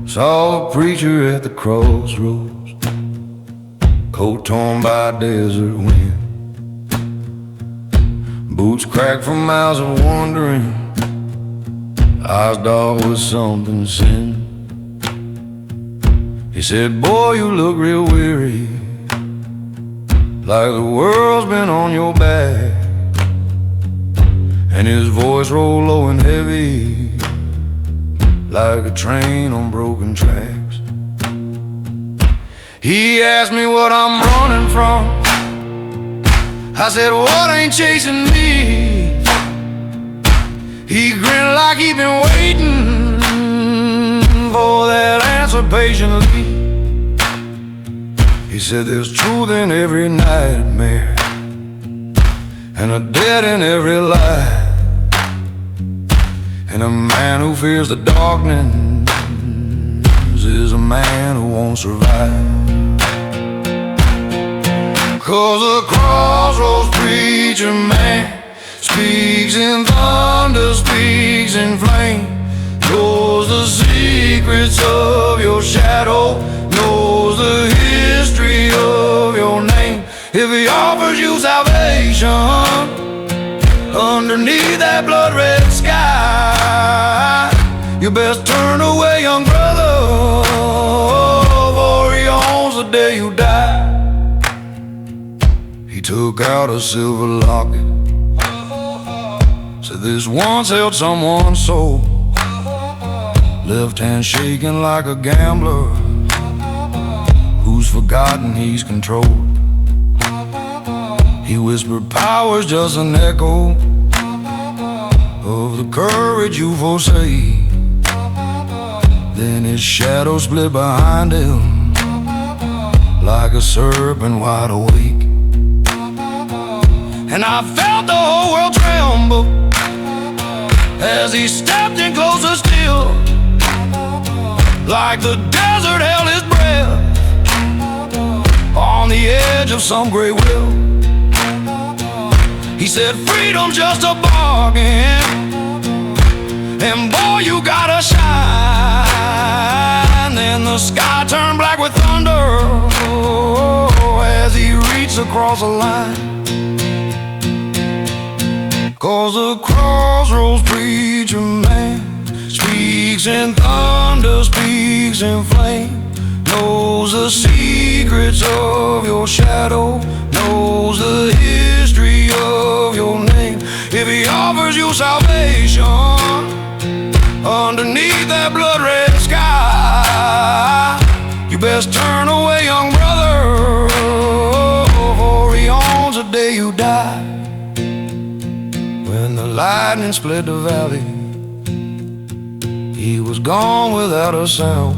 Saw a preacher at the crossroads, coat torn by a desert wind, boots cracked from miles of wandering, eyes dark with something sin. He said, "Boy, you look real weary, like the world's been on your back." And his voice rolled low and heavy, like a train on broken tracks. He asked me what I'm running from. I said, "What ain't chasing me?" He grinned like he'd been waiting for that answer patiently. He said, "There's truth in every nightmare, and a dead in every lie, and a man who fears the darkness is a man who won't survive." 'Cause the crossroads preacher man speaks in thunder, speaks in flame, knows the secrets of your shadow, knows the history of your name. If he offers you salvation underneath that blood-red sky, you best turn away, young brother, for he owns the day you die. He took out a silver locket, said this once held someone's soul, left hand shaking like a gambler who's forgotten he's controlled. He whispered, "Power's just an echo of the courage you forsake." Then his shadow split behind him like a serpent wide awake. And I felt the whole world tremble as he stepped in closer still, like the desert held his breath on the edge of some great will. He said, "Freedom's just a bargain, and boy, you gotta shine." Then the sky turned black with thunder as he reached across a line. 'Cause the crossroads preacher man speaks in thunder, speaks in flame, knows the secrets of your shadow, knows the history of your name. If he offers you salvation underneath that blood-red sky, you best turn away, young brother, for he owns the day you die. When the lightning split the valley, he was gone without a sound,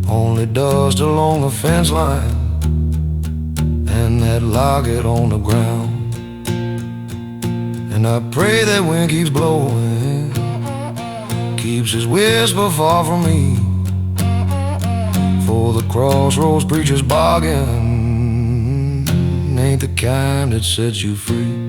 only dust along the fence line and that locket on the ground. And I pray that wind keeps blowing, keeps his whisper far from me, for the crossroads preacher's bargain ain't the kind that sets you free.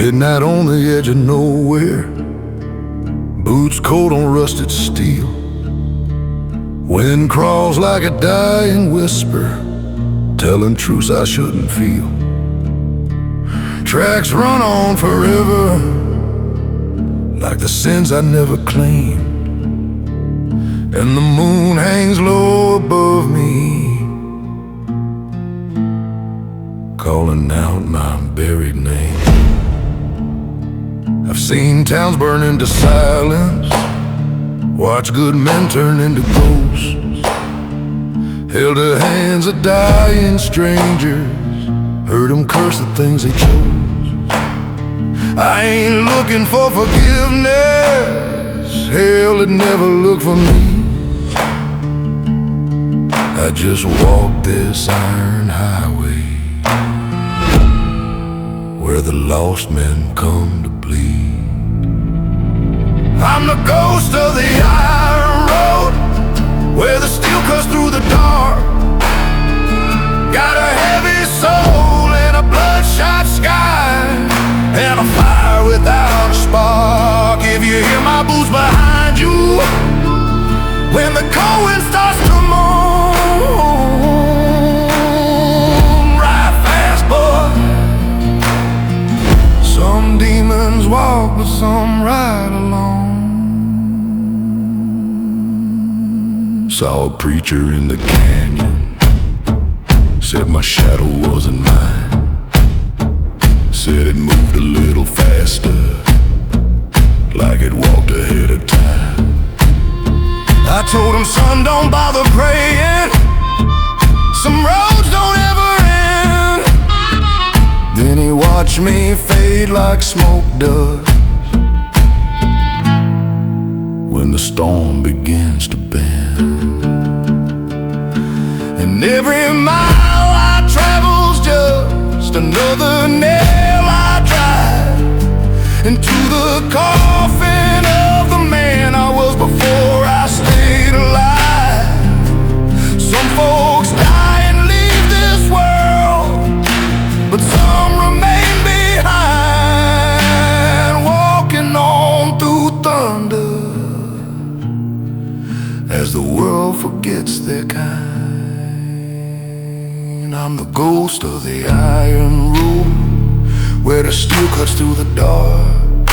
Midnight on the edge of nowhere, boots cold on rusted steel. Wind crawls like a dying whisper, telling truths I shouldn't feel. Tracks run on forever, like the sins I never claimed. And the moon hangs low above me, calling out my buried name. I've seen towns burn into silence, watched good men turn into ghosts, held the hands of dying strangers, heard them curse the things they chose. I ain't looking for forgiveness, hell it never looked for me. I just walk this iron highway where where the lost men come to plead. I'm the ghost of the iron road, where the steel cuts through the dark. Got a heavy soul and a bloodshot sky, and a fire without a spark. If you hear my boots behind you, when the cold wind starts to moan, ride fast, boy. Some demons walk, but some ride alone. Saw a preacher in the canyon, said my shadow wasn't mine. Said it moved a little faster, like it walked ahead of time. I told him, son, don't bother praying, some roads don't ever end. Then he watched me fade like smoke does when the storm begins to bend. And every mile I travel's just another nail I drive into the coffin of the man I was before I stayed alive. Some folks die and leave this world, but some remain behind, walking on through thunder as the world forgets their kind. I'm the ghost of the iron road, where the steel cuts through the dark.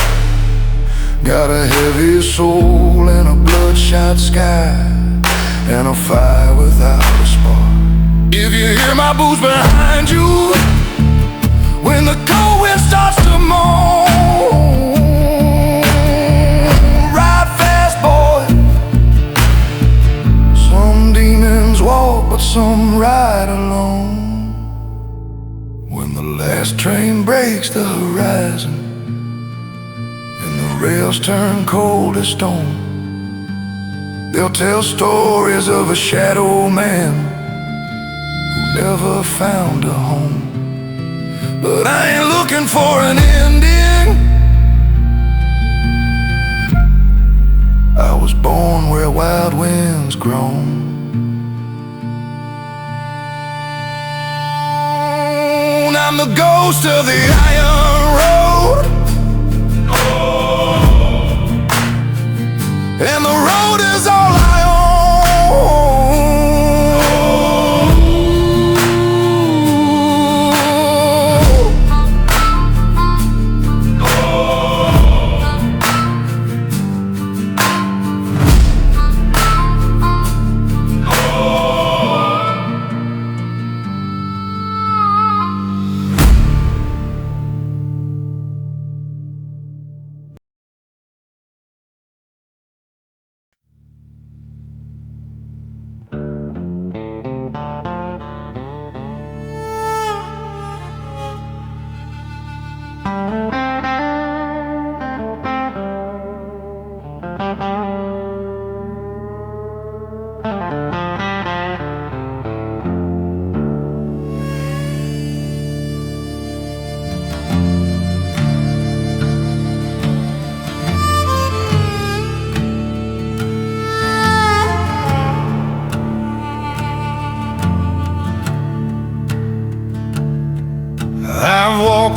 Got a heavy soul and a bloodshot sky, and a fire without a spark. If you hear my boots behind you, when the cold wind starts to moan, ride fast, boy. Some demons walk, but some ride alone. When the last train breaks the horizon and the rails turn cold as stone, they'll tell stories of a shadow man who never found a home. But I ain't looking for an ending. I was born where wild winds grown. I'm the ghost of the iron road, and the road is all I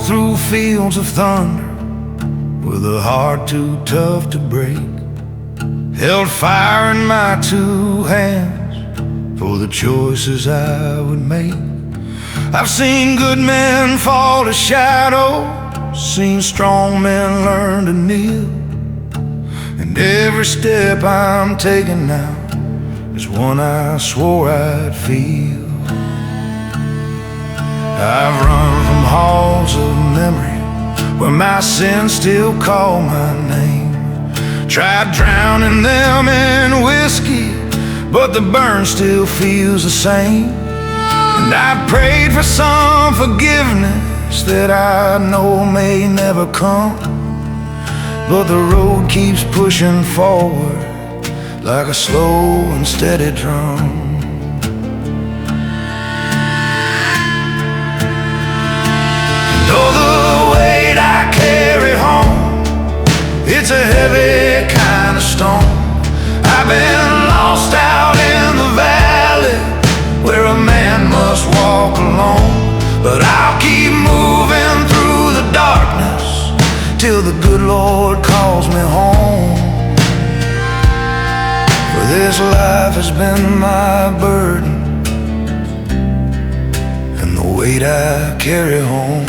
through fields of thunder with a heart too tough to break. Held fire in my two hands for the choices I would make. I've seen good men fall to shadows, seen strong men learn to kneel, and every step I'm taking now is one I swore I'd feel. I've run from halls of memory where my sins still call my name. Tried drowning them in whiskey, but the burn still feels the same. And I prayed for some forgiveness that I know may never come, but the road keeps pushing forward like a slow and steady drum. Though the way Lord calls me home. For this life has been my burden and the weight I carry home.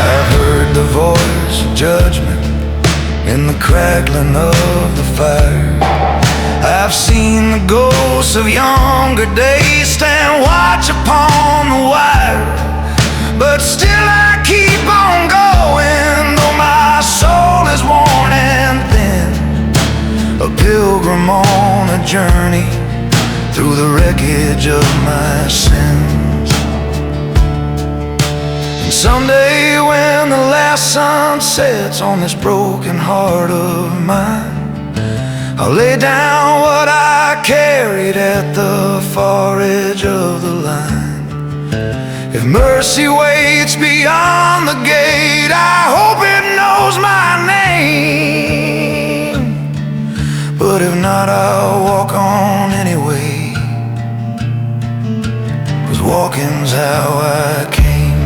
I've heard the voice of judgment in the crackling of the fire. I've seen the ghosts of younger days stand watch upon the wire. But still I keep on going, though my soul is worn and thin, a pilgrim on a journey through the wreckage of my sins. And someday when the last sun sets on this broken heart of mine, I'll lay down what I carried at the far edge of the line. If mercy waits beyond the gate, I hope it knows my name. But if not, I'll walk on anyway, 'cause walking's how I came.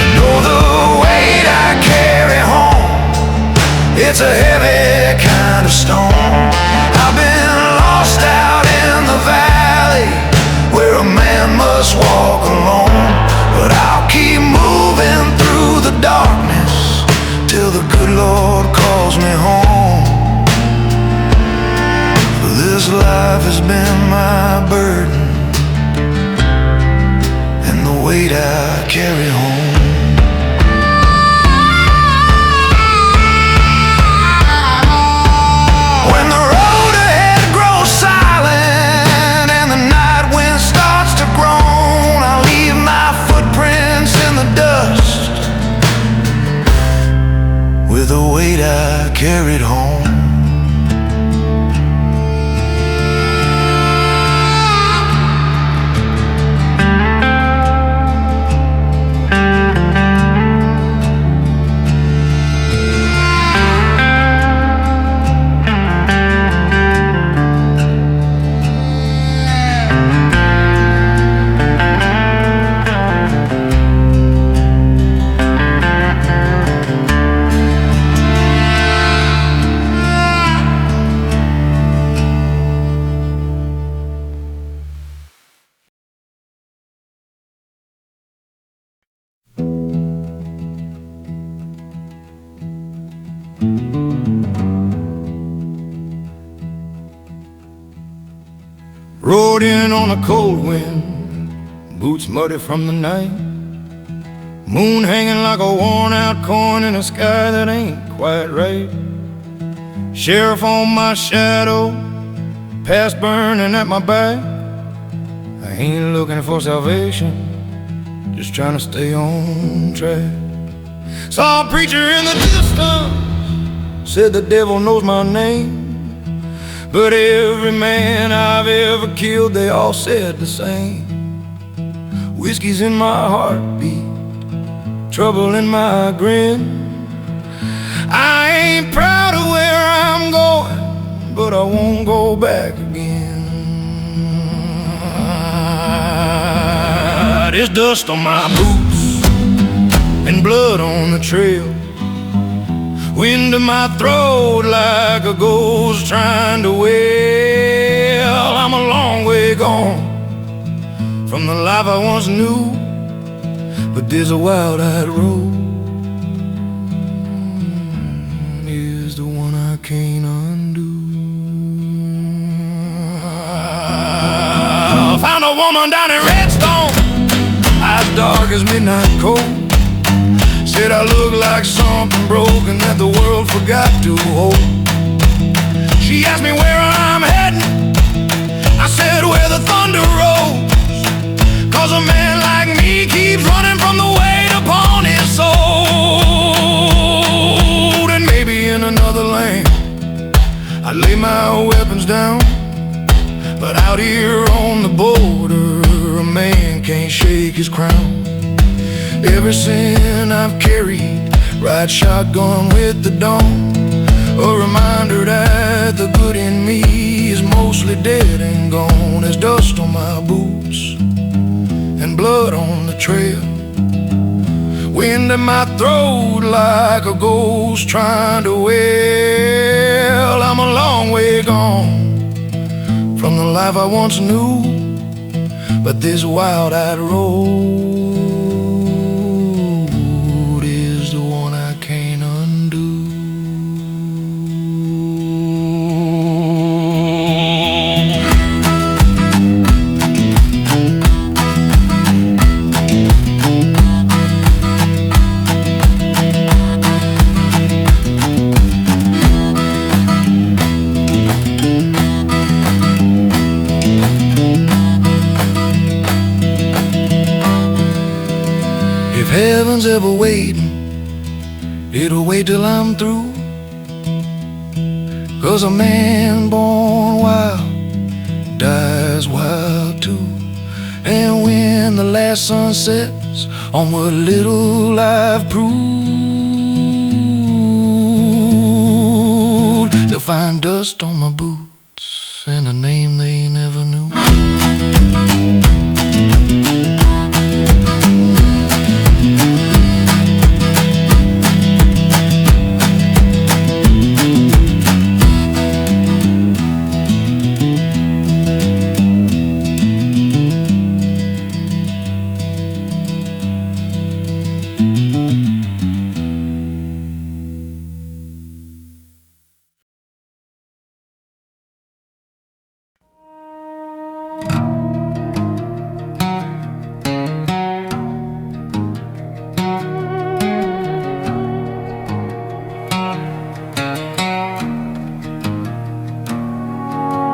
And oh, the weight I carry home, it's a heavy kind of stone. I've been lost out in the valley where a man must walk alone, but I'll keep moving through the darkness till the good Lord calls me home. For this life has been my burden and the weight I carry home. With the weight I carried home. Rode in on a cold wind, boots muddy from the night, moon hanging like a worn out coin in a sky that ain't quite right. Sheriff on my shadow, past burning at my back. I ain't looking for salvation, just trying to stay on track. Saw a preacher in the distance, said the devil knows my name. But every man I've ever killed, they all said the same. Whiskey's in my heartbeat, trouble in my grin. I ain't proud of where I'm going, but I won't go back again. There's dust on my boots and blood on the trail, wind in my throat like a ghost trying to wail. I'm a long way gone from the life I once knew, but there's a wild-eyed road, is the one I can't undo. Found a woman down in Redstone, eyes dark as midnight cold. Said I look like something broken that the world forgot to hold. She asked me where I'm heading, I said where the thunder rolls, 'cause a man like me keeps running from the weight upon his soul. And maybe in another land I'd lay my weapons down, but out here on the border a man can't shake his crown. Every sin I've carried, ride shotgun with the dawn, a reminder that the good in me is mostly mostly dead and gone. There's dust on my boots and blood on the trail, wind in my throat like a ghost trying to wail. I'm a long way gone from the life I once knew, but this wild-eyed road is the one I can't undo. If heaven's ever waiting, it'll wait till I'm through. 'Cause a man born wild dies wild too. And when the last sun sets on what little I've proved, they'll find dust on my boots and a name they never knew.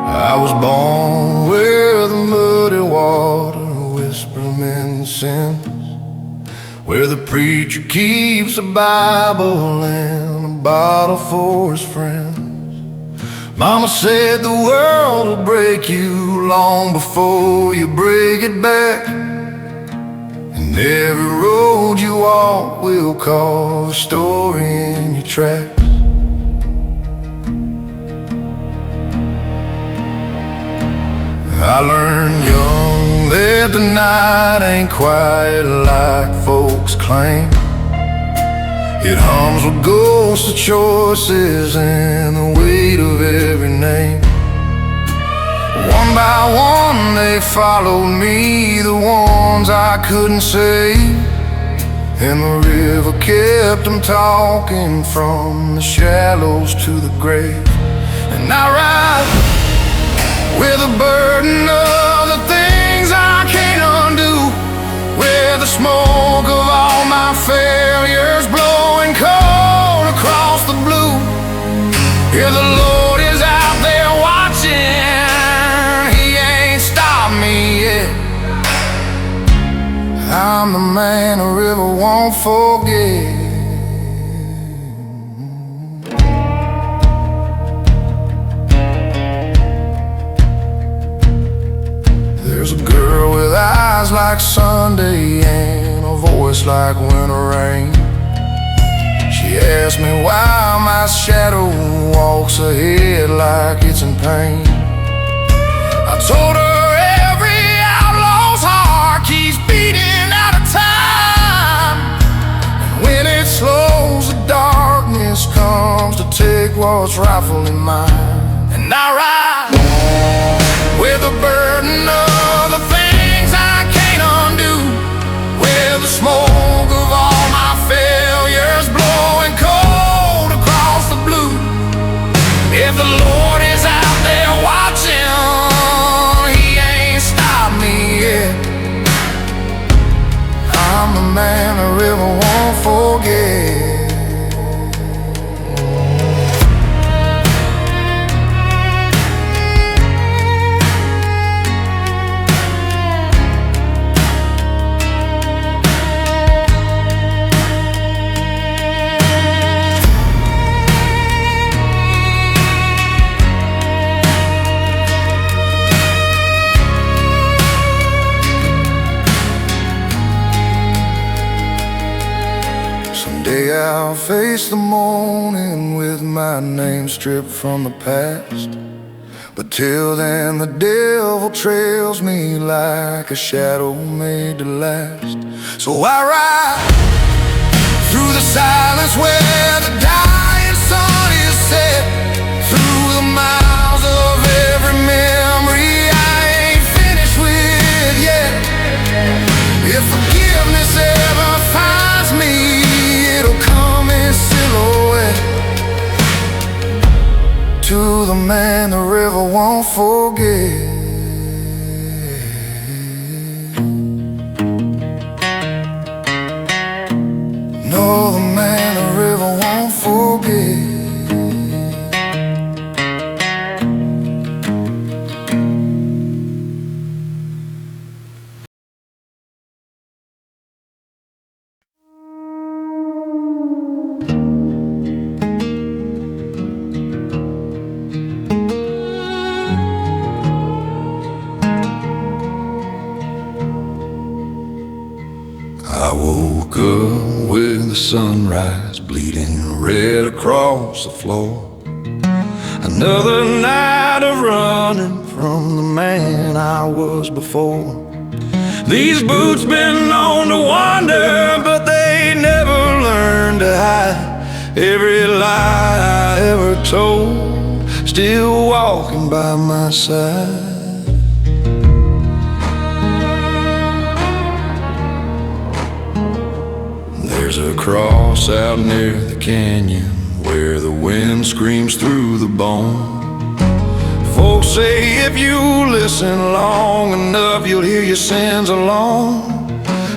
I was born where the muddy water whispers men's sins, where the preacher keeps a Bible and a bottle for his friends. Mama said the world will break you long before you break it back, and every road you walk will carve a story in your tracks. I learned young that the night ain't quiet like folks claim. It hums with ghosts of choices and the weight of every name. One by one they followed me, the ones I couldn't save, and the river kept them talking from the shallows to the grave. And I ride with a burden of the things I can't undo, with the smoke of all my failures blowing cold across the blue. Yeah, the Lord is out there watching, He ain't stopped me yet. I'm the man a river won't forget. There's a girl with eyes like Sunday and a voice like winter rain. She asked me why my shadow walks ahead like it's in pain. I told her every outlaw's heart keeps beating out of time, and when it slows, the darkness comes to take what's rightfully mine. And I ride with a burden of the things I can't undo, with the smoke of all my failures blowing cold across the blue. If the Lord is out there watching, He ain't stopped me yet. I'm the man a river won't forget. Someday I'll face the morning with my name stripped from the past, But till then the devil trails me like a shadow made to last. So I ride through the silence where the dying sun is set, through the miles of every memory I ain't finished with yet. If forgiveness ever finds me, it'll come in silhouette. To the man the river won't forget. No, the man the river won't forget. I woke up with the sunrise bleeding red across the floor. Another night of running from the man I was before. These boots been known to wander, but they never learned to hide every lie I ever told, still walking by my side. There's a cross out near the canyon where the wind screams through the bone. Folks say if you listen long enough, you'll hear your sins alone.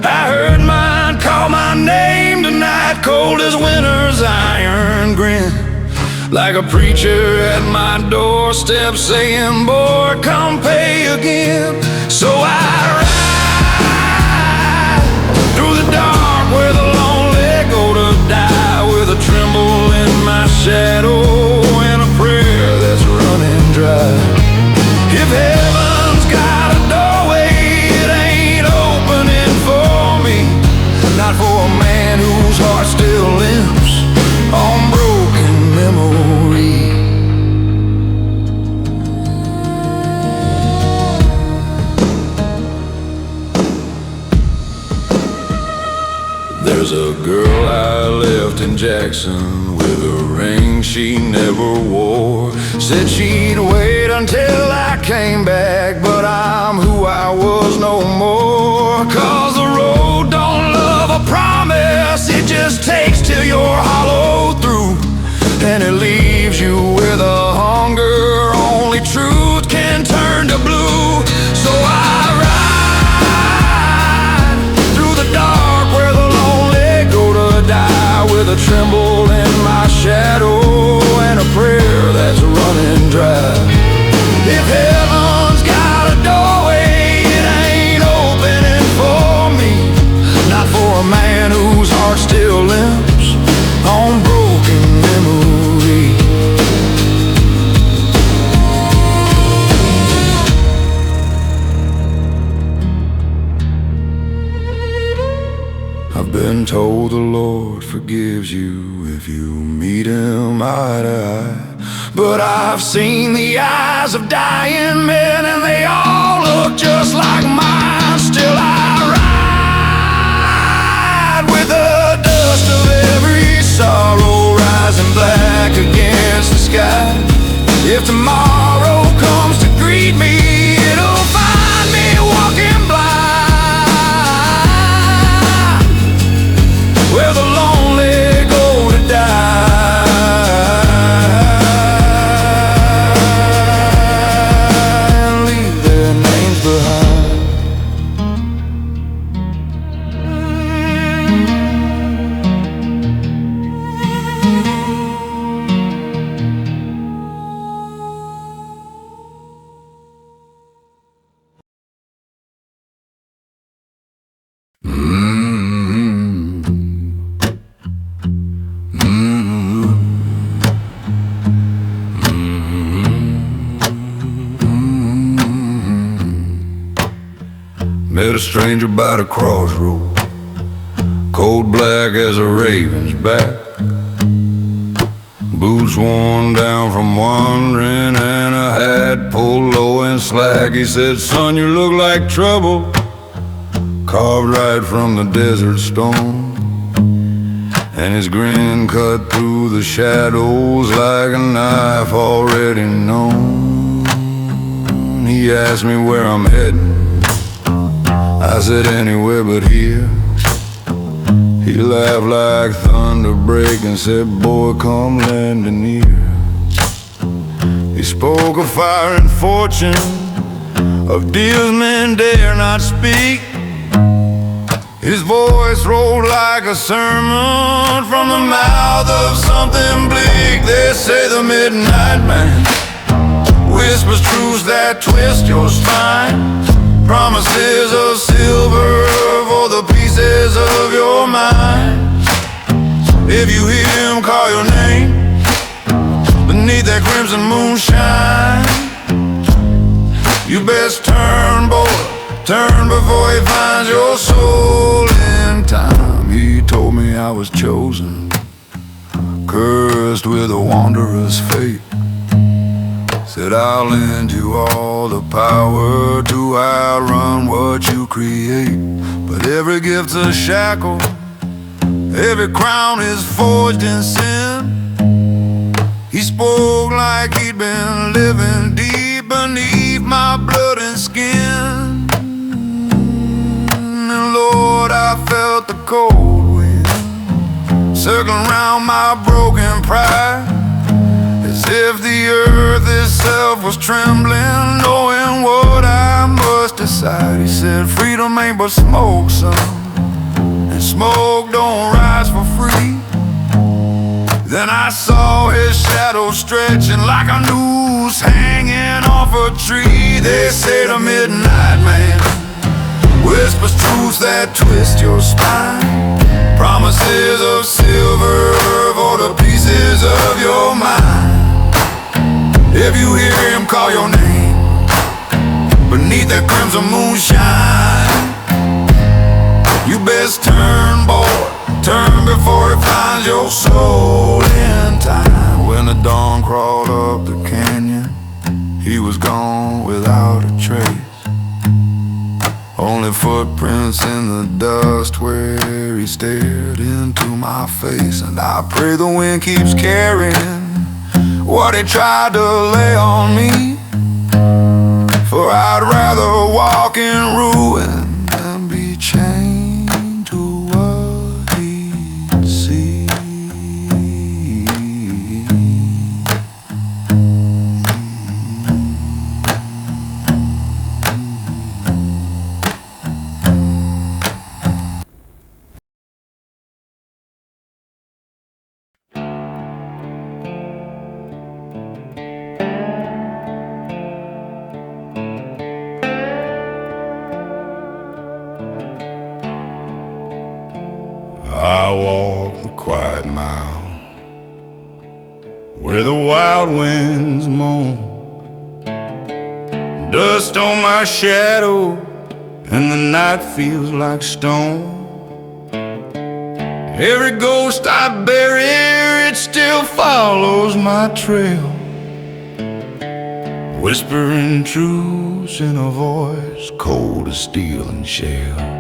I heard mine call my name tonight, cold as winter's iron grin, like a preacher at my doorstep saying, boy, come pay again. So I ride through the dark where the go to die, with a tremble in my shadow and a prayer that's running dry. If heaven's got a doorway, it ain't opening for me, not for a man whose heart still limps on broken memory. There's a girl I left in Jackson with a ring she never wore. Said she'd wait until I came back, but I'm who I was no more. Cause the road don't love a promise, it just takes till you're hollowed through, and it leaves you with a hunger only truth can turn to blue. So I ride through the dark where the die, with a tremble in my shadow and a prayer that's running dry. If heaven's got a doorway, it ain't opening for me, not for a man whose heart still limps on broken memory. I've been told the Lord forgives you if you meet him eye to eye, but I've seen the eyes of dying men and they all look just like mine. Still I ride with the dust of every sorrow rising black against the sky. If tomorrow comes to greet me, it'll find me walking blind, where the lonely go to die and leave their names behind. Met a stranger by the crossroad, cold black as a raven's back, boots worn down from wandering, and a hat pulled low and slack. He said, son, you look like trouble, carved right from the desert stone. And his grin cut through the shadows like a knife already known. He asked me where I'm heading. I said anywhere but here. He laughed like thunder break and said, boy, come lend an ear. He spoke of fire and fortune, of deals men dare not speak. His voice rolled like a sermon from the mouth of something bleak. They say the midnight man whispers truths that twist your spine, promises of silver for the pieces of your mind. If you hear him call your name beneath that crimson moonshine, you best turn, boy, turn before he finds your soul in time. He told me I was chosen, cursed with a wanderer's fate. Said I'll lend you all the power to outrun what you create. But every gift's a shackle, every crown is forged in sin. He spoke like he'd been living deep beneath my blood and skin. And Lord, I felt the cold wind circling round my broken pride, as if the earth itself was trembling, knowing what I must decide. He said, freedom ain't but smoke, son, and smoke don't rise for free. Then I saw his shadow stretching like a noose hanging off a tree. They say the midnight man whispers truths that twist your spine, promises of silver for the pieces of your mind. If you hear him call your name beneath that crimson moonshine, you best turn, boy, turn before he finds your soul in time. When the dawn crawled up the canyon, he was gone without a trace. Only footprints in the dust where he stared into my face. And I pray the wind keeps carrying what he tried to lay on me, for I'd rather walk in ruin than be chained to what he'd see. I walk the quiet mile where the wild winds moan, dust on my shadow and the night feels like stone. Every ghost I bury, it still follows my trail, whispering truths in a voice cold as steel and shale.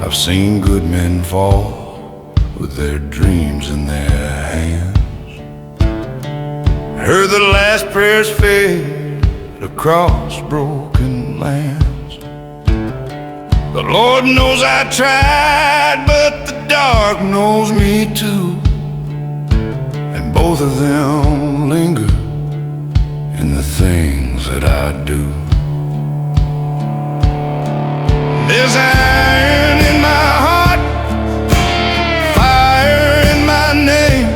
I've seen good men fall with their dreams in their hands, heard the last prayers fade across broken lands. The Lord knows I tried, but the dark knows me too, and both of them linger in the things that I do. There's iron in my heart, fire in my name,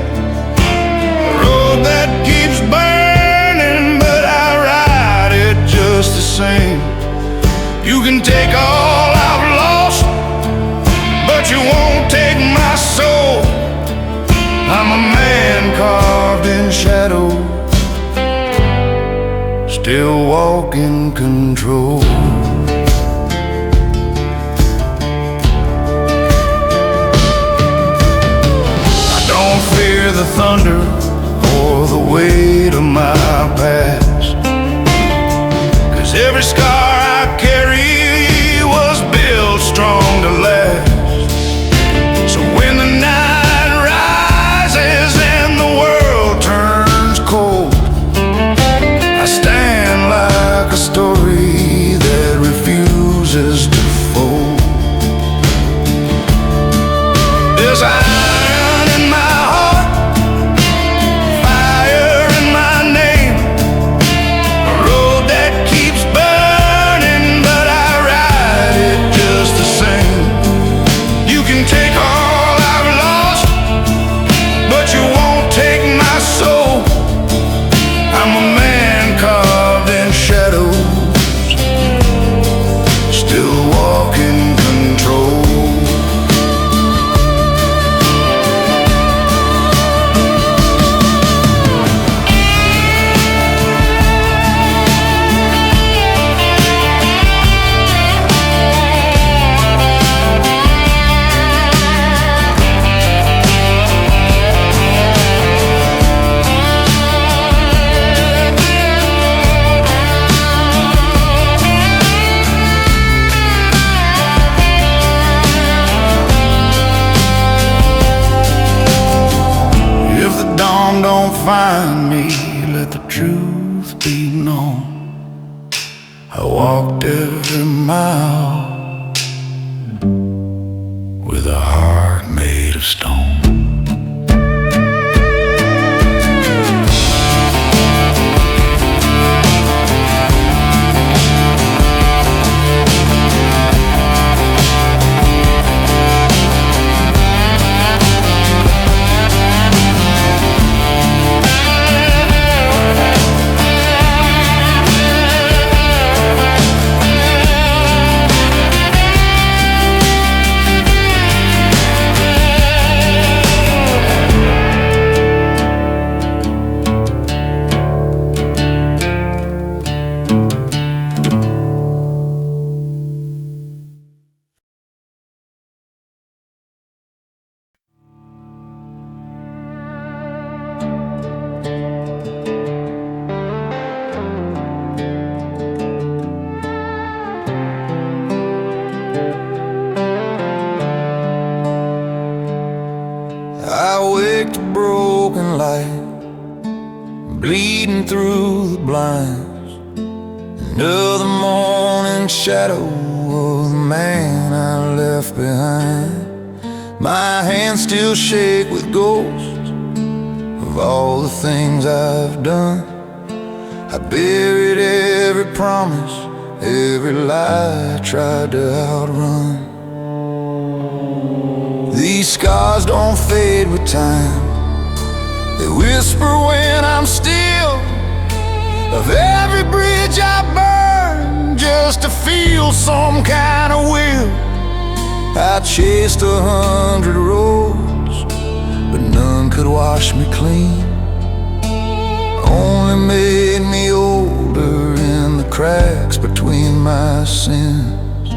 a road that keeps burning, but I ride it just the same. You can take all I've lost, but you won't take my soul. I'm a man carved in shadow, still walking control. the thunder or the weight of my past. 'Cause every scar I carry was built strong to last. So when the night rises and the world turns cold, I stand like a story that refuses to fold. There's iron in my heart, fire in my name, a road that keeps burning, but I ride it just the same. You can take all I've lost, but you won't take my soul. I'm a man carved in shadows, still walking control. Don't find me, let the truth be known. I walked every mile with a heart made of stone. I waked a broken light, bleeding through the blinds. Another morning shadow of the man I left behind. My hands still shake with ghosts of all the things I've done. I buried every promise, every lie I tried to outrun. These scars don't fade with time, they whisper when I'm still. Of every bridge I burn just to feel some kind of will. I chased 100 roads, but none could wash me clean. Only made me older in the cracks between my sins.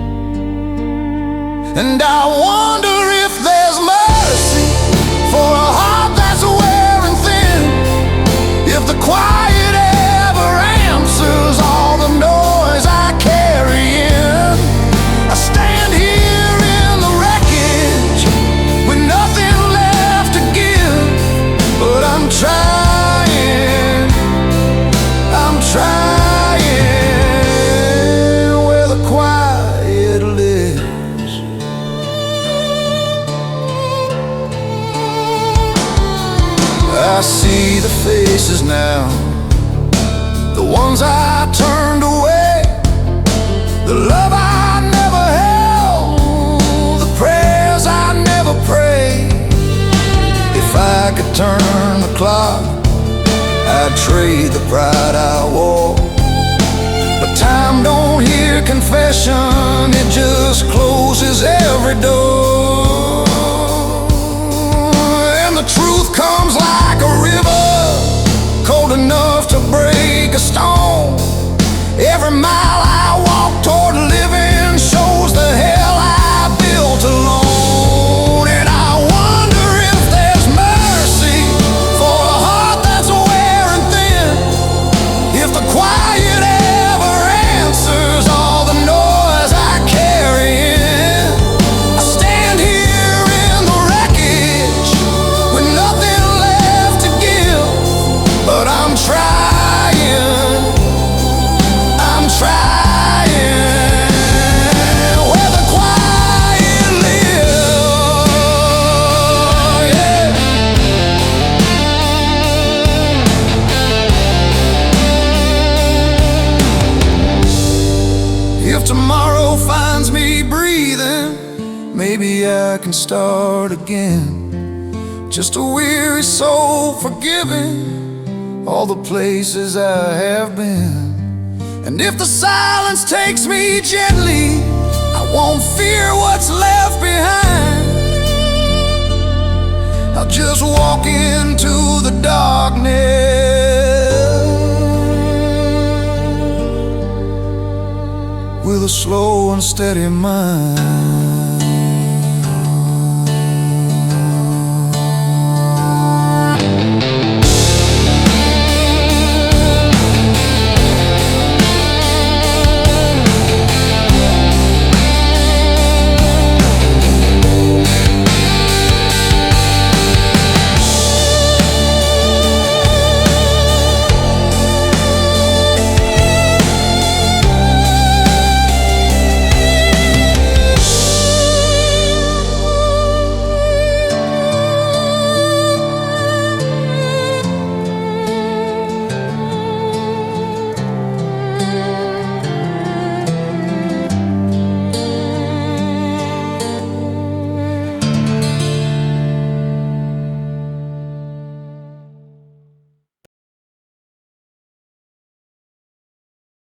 And I wonder if there's mercy for a heart that's wearing thin. If the quiet ever answers all the noise I carry in. I stand here in the wreckage with nothing left to give, but I'm trying where the quiet lives. I see the faces now, the ones I turned away, the love I never held, the prayers I never prayed. If I could turn the clock, I'd trade the pride I wore. But time don't hear confession, it just closes every door. And the truth comes like a river, cold enough to break a stone. Every mile I walk toward living shows the hell I built alone. And I wonder if there's mercy and start again. Just a weary soul forgiving all the places I have been. And if the silence takes me gently, I won't fear what's left behind. I'll just walk into the darkness with a slow and steady mind.